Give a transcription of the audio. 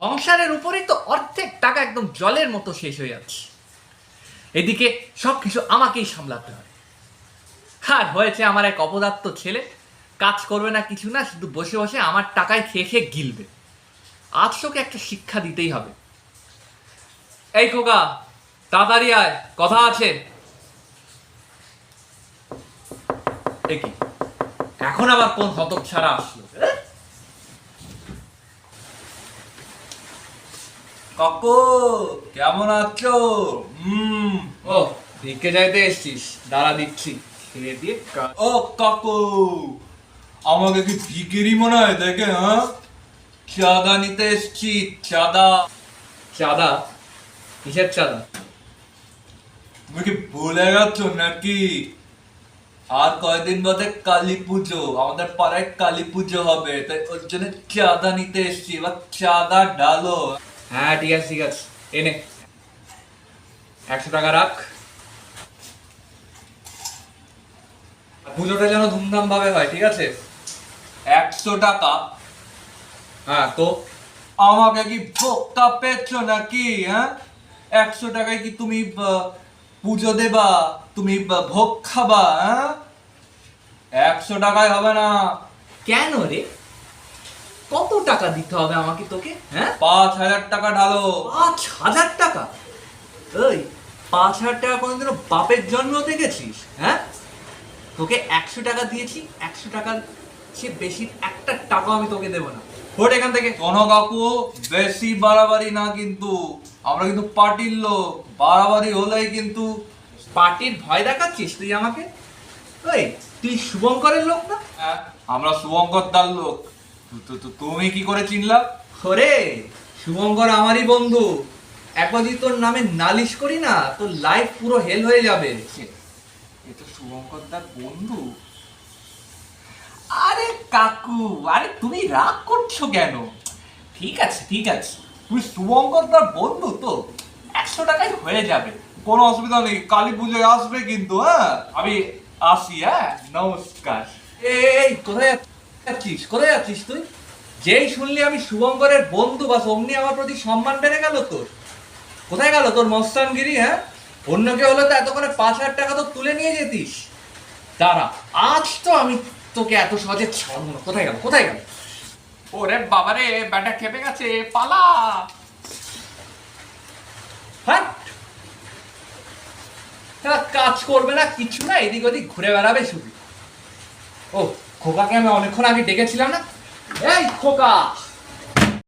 সংসারের উপরেই তো অর্ধেক টাকা একদম জলের মতো শেষ হয়ে যাচ্ছে। এদিকে সবকিছু আমাকেই সামলাতে হয়। আর হয়েছে আমার এক অপদার্থ ছেলে, কাজ করবে না কিছু না, শুধু বসে বসে আমার টাকায় খেয়ে খেয়ে গিলবে। আজ তোকে একটা শিক্ষা দিতেই হবে। এই খোকা, তাড়াতাড়ি আয়, কথা আছে। এ কি, এখন আবার কোন হতক ছাড়া আসলো? কাকু কেমন আছো? ও, ভিক্ষে যাইতে এসছিস? দাঁড়া দিচ্ছি, খেয়ে দিয়ে ও কাকু, আমাকে কি ভিকিরি মনে হয় দেখে? হ্যাঁ, চাঁদা নিতে এসছি, চাঁদা। চাঁদা? কিসের চাঁদা? তুমি কি ভুলে গেছো নাকি? আর কয়দিন বাদে কালী পুজো, আমাদের পাড়ায় কালী পুজো হবে, তাই ওর জন্য চাঁদা নিতে এসছি। এবার চাঁদা ডালো। হ্যাঁ ঠিক আছে ঠিক আছে, এনে 100 টাকা রাখ। পুজোটা যেন ধুমধাম ভাবে হয়, ঠিক আছে? 100 টাকা? হ্যাঁ তো আমাকে কি বোকা পেয়েছো নাকি? হ্যাঁ, 100 টাকায় কি তুমি পুজো দেবা? তুমি ভোগ খাবা? হ্যাঁ, 100 টাকায় হবে না। কেন রে, কত টাকা দিতে হবে আমাকে তোকে? হ্যাঁ, 5,000 টাকা ঢালো। 5,000 টাকা? ওই 5,000 টাকা কোনোদিনও বাপের জন্ম দেখেছিস? হ্যাঁ, তোকে 100 টাকা দিয়েছি, 100 টাকার সে বেশি একটা টাকা আমি তোকে দেবো না। ওঠ এখান থেকে। কোনো কাকু, বেশি বাড়াবাড়ি না কিন্তু। আমরা কিন্তু পার্টির লোক, বাড়াবাড়ি হলেই কিন্তু। পার্টির ভয় দেখাচ্ছিস তুই আমাকে? ওই, তুই শুভঙ্করের লোক না? হ্যাঁ, আমরা শুভঙ্কর দার লোক। তুমি কি করে চিনলা? ওরে, শুভঙ্কর আমারই বন্ধু। একবার যদি তোর নামে নালিশ করি না, তোর লাইফ পুরো হেল হয়ে যাবে। এ তো শুভঙ্কর দার বন্ধু। আরে কাকু, আরে তুমি রাগ করছো কেন? ঠিক আছে ঠিক আছে, তুমি শুভঙ্কর দার বন্ধু তো, 100 টাকায় হয়ে যাবে, কোনো অসুবিধা নেই। কালী পুজোয় আসবে কিন্তু। হ্যাঁ, আমি আসি। হ্যাঁ, নমস্কার। এই কোথায় যাচ্ছিস, কোথায় যাচ্ছিস তুই? যেই শুনলি আমি শুভঙ্করের বন্ধু, বাস অমনি আমার প্রতি সম্মান বেড়ে গেল তোর। কোথায় গেল তোর মস্তানগিরি? হ্যাঁ, অন্য কেউ হলে তো এতক্ষণে 5,000 টাকা তো তুলে নিয়ে যেতিস। দাঁড়া, আজ তো আমি তোকে এত সহজে ছাড়বো না। কোথায় গেল, কোথায় গেল? ওরে বাবারে, ব্যাটা খেপে গেছে, পালা। হ্যাঁ, কাজ করবে না, কিছু না, এদিক ওদিক ঘুরে বেড়াবে শুধু। ও, খোকাকে আমি অনেকক্ষণ আগে ডেকেছিলাম না? এই খোকা,